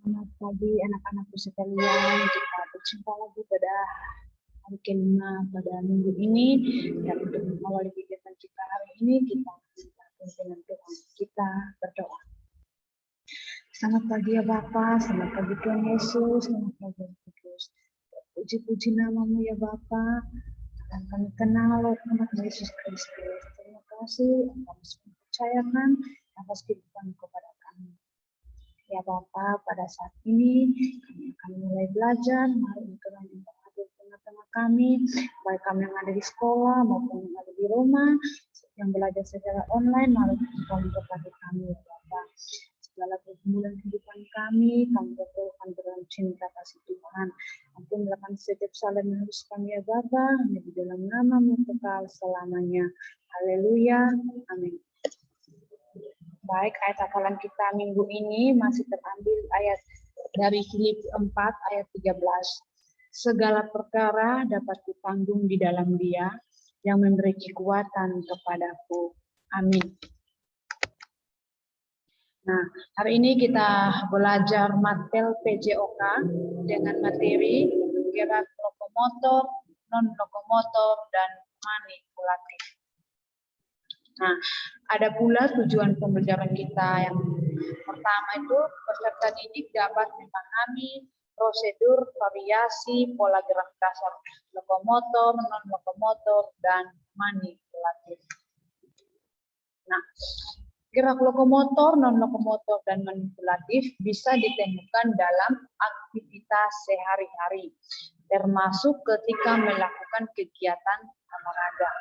Selamat pagi anak-anakku sekalian, kita berjumpa lagi pada hari kelima pada minggu ini. Dan untuk mengawali kegiatan kita hari ini, kita minta pimpinan Tuhan, kita berdoa. Selamat pagi ya Bapa, selamat pagi Tuhan Yesus, selamat pagi Roh Kudus. Puji-puji namamu ya Bapa, dan kami kenal nama Yesus Kristus. Terima kasih atas percayakan atas kehidupan kepada kami. Ya Bapa, pada saat ini kami akan mulai belajar. Mari Tuhan yang berada di tengah-tengah kami, baik kami yang ada di sekolah maupun yang ada di rumah, yang belajar secara online. Mari Tuhan berkati kami, ya Bapa. Segala pergumulan kehidupan kami betulkan dalam cinta kasih Tuhan. Ampunilah setiap salah menurut kami ya Bapa, hanya di dalam nama-Mu kekal selamanya. Haleluya. Amin. Baik, ayat hafalan kita minggu ini masih terambil ayat dari Filipi 4 ayat 13. Segala perkara dapat kupanggung di dalam Dia yang memberi kekuatan kepadaku. Amin. Nah, hari ini kita belajar Matel PJOK dengan materi gerak lokomotor, non-lokomotor, dan manipulatif. Nah, ada pula tujuan pembelajaran kita yang pertama itu peserta didik dapat memahami prosedur, variasi, pola gerak dasar lokomotor, non-lokomotor, dan manipulatif. Nah, gerak lokomotor, non-lokomotor, dan manipulatif bisa ditemukan dalam aktivitas sehari-hari, termasuk ketika melakukan kegiatan olahraga.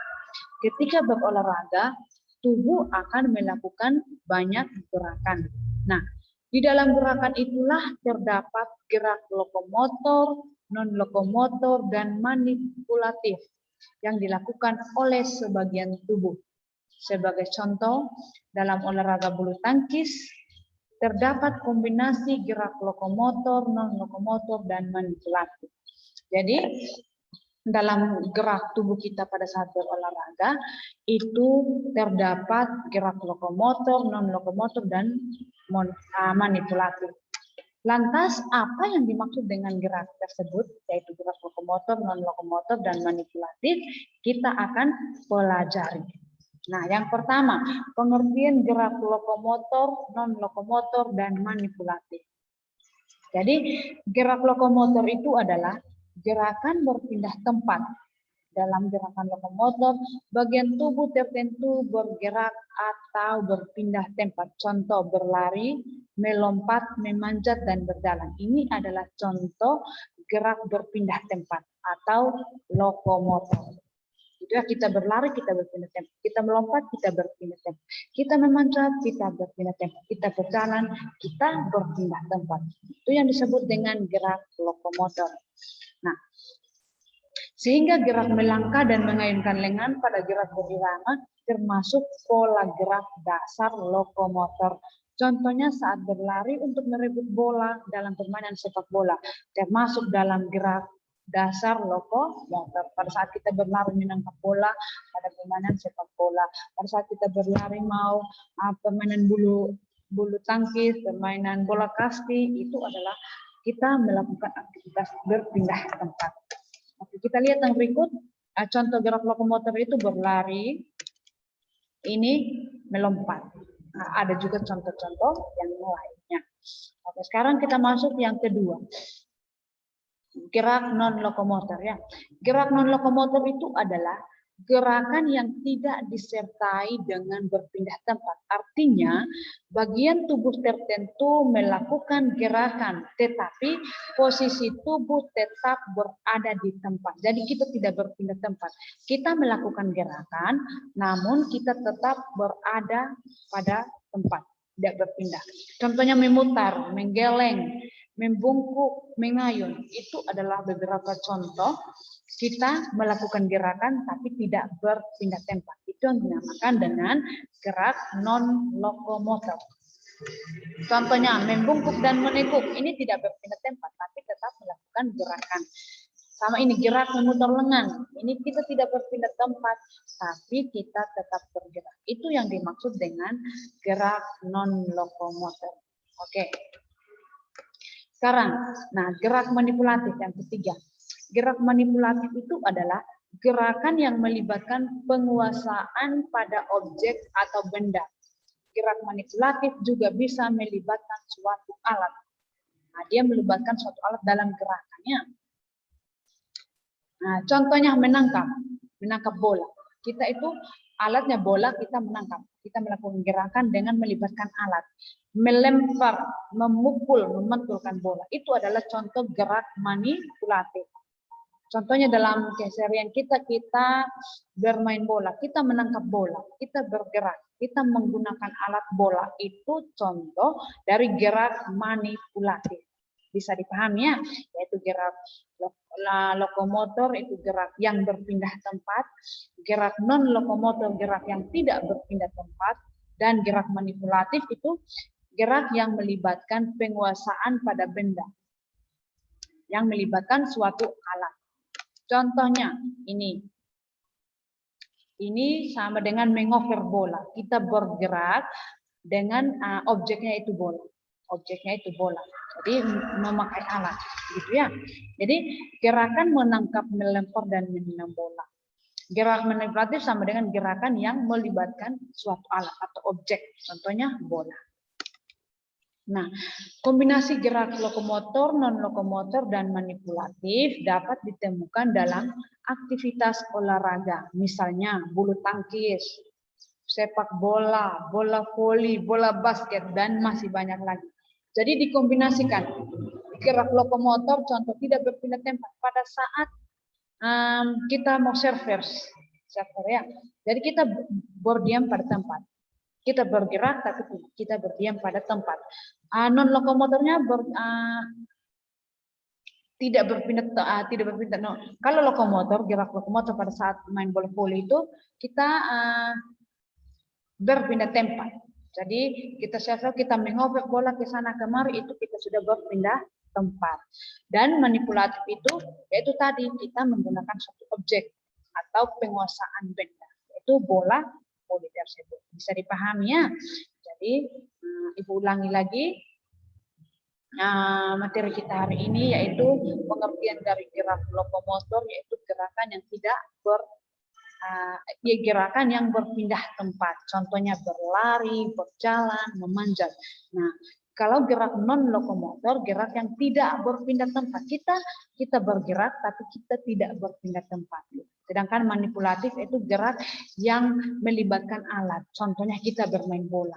Ketika berolahraga, tubuh akan melakukan banyak gerakan. Nah, di dalam gerakan itulah terdapat gerak lokomotor, non-lokomotor, dan manipulatif yang dilakukan oleh sebagian tubuh. Sebagai contoh, dalam olahraga bulu tangkis, terdapat kombinasi gerak lokomotor, non-lokomotor, dan manipulatif. Jadi, dalam gerak tubuh kita pada saat berolahraga itu terdapat gerak lokomotor, non-lokomotor, dan manipulatif. Lantas apa yang dimaksud dengan gerak tersebut, yaitu gerak lokomotor, non-lokomotor, dan manipulatif, kita akan pelajari. Nah, yang pertama, pengertian gerak lokomotor, non-lokomotor, dan manipulatif. Jadi, gerak lokomotor itu adalah gerakan berpindah tempat. Dalam gerakan lokomotor, bagian tubuh tertentu bergerak atau berpindah tempat. Contoh berlari, melompat, memanjat, dan berjalan. Ini adalah contoh gerak berpindah tempat atau lokomotor. Jika kita berlari, kita berpindah tempat. Kita melompat, kita berpindah tempat. Kita memanjat, kita berpindah tempat. Kita berjalan, kita berpindah tempat. Itu yang disebut dengan gerak lokomotor. Nah, sehingga gerak melangkah dan mengayunkan lengan pada gerak berirama termasuk pola gerak dasar lokomotor. Contohnya saat berlari untuk merebut bola dalam permainan sepak bola, termasuk dalam gerak dasar lokomotor. Pada saat kita berlari menangkap bola pada permainan sepak bola, pada saat kita berlari mau permainan bulu tangkis, permainan bola kasti, itu adalah kita melakukan aktivitas berpindah tempat. Oke, kita lihat yang berikut. Contoh gerak lokomotor itu berlari, ini melompat. Nah, ada juga contoh-contoh yang lainnya. Oke, sekarang kita masuk yang kedua. Gerak non-lokomotor ya. Gerak non-lokomotor itu adalah gerakan yang tidak disertai dengan berpindah tempat. Artinya, bagian tubuh tertentu melakukan gerakan, tetapi posisi tubuh tetap berada di tempat. Jadi kita tidak berpindah tempat. Kita melakukan gerakan, namun kita tetap berada pada tempat, tidak berpindah. Contohnya memutar, menggeleng, membungkuk, mengayun. Itu adalah beberapa contoh kita melakukan gerakan tapi tidak berpindah tempat. Itu yang dinamakan dengan gerak non-lokomotor. Contohnya membungkuk dan menekuk. Ini tidak berpindah tempat tapi tetap melakukan gerakan. Sama ini gerak memutar lengan. Ini kita tidak berpindah tempat tapi kita tetap bergerak. Itu yang dimaksud dengan gerak non-lokomotor. Oke. Sekarang, nah gerak manipulatif yang ketiga. Gerak manipulatif itu adalah gerakan yang melibatkan penguasaan pada objek atau benda. Gerak manipulatif juga bisa melibatkan suatu alat. Nah, dia melibatkan suatu alat dalam gerakannya. Nah, contohnya menangkap bola. Kita itu alatnya bola, kita menangkap. Kita melakukan gerakan dengan melibatkan alat. Melempar, memukul, memantulkan bola. Itu adalah contoh gerak manipulatif. Contohnya dalam keseharian kita bermain bola, kita menangkap bola, kita bergerak, kita menggunakan alat bola. Itu contoh dari gerak manipulatif. Bisa dipahami ya, yaitu gerak lokomotor itu gerak yang berpindah tempat, gerak non lokomotor gerak yang tidak berpindah tempat, dan gerak manipulatif itu gerak yang melibatkan penguasaan pada benda, yang melibatkan suatu alat. Contohnya ini sama dengan mengoper bola. Kita bergerak dengan objeknya itu bola. Objeknya itu bola. Jadi memakai alat, gitu ya. Jadi gerakan menangkap, melempar dan menendang bola. Gerak manipulatif sama dengan gerakan yang melibatkan suatu alat atau objek. Contohnya bola. Nah, kombinasi gerak lokomotor, non-lokomotor, dan manipulatif dapat ditemukan dalam aktivitas olahraga. Misalnya bulu tangkis, sepak bola, bola voli, bola basket, dan masih banyak lagi. Jadi dikombinasikan. Gerak lokomotor, contoh tidak berpindah tempat pada saat kita mau server ya. Jadi kita berdiam pada tempat. Kita bergerak tapi kita berdiam pada tempat. Non lokomotornya tidak berpindah. No. Kalau lokomotor, gerak lokomotor pada saat main bola voli itu kita berpindah tempat. Jadi kita mengobek bola ke sana kemari, itu kita sudah berpindah tempat. Dan manipulatif itu yaitu tadi kita menggunakan suatu objek atau penguasaan benda, yaitu bola voli tersebut. Bisa dipahami ya. Jadi Ibu ulangi lagi materi kita hari ini, yaitu pengertian dari gerak lokomotor, yaitu gerakan yang tidak gerakan yang berpindah tempat. Contohnya berlari, berjalan, memanjat. Nah, kalau gerak non lokomotor, gerak yang tidak berpindah tempat. Kita bergerak tapi kita tidak berpindah tempat. Sedangkan manipulatif itu gerak yang melibatkan alat. Contohnya kita bermain bola.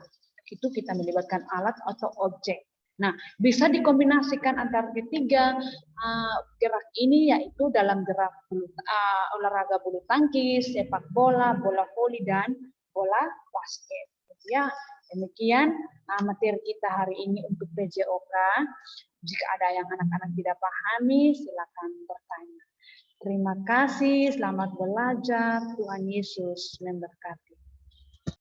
Itu kita melibatkan alat atau objek. Nah, bisa dikombinasikan antara ketiga gerak ini, yaitu dalam gerak olahraga bulu tangkis, sepak bola, bola voli, dan bola basket. Ya, demikian materi kita hari ini untuk PJOK. Jika ada yang anak-anak tidak pahami, silakan bertanya. Terima kasih, selamat belajar. Tuhan Yesus memberkati.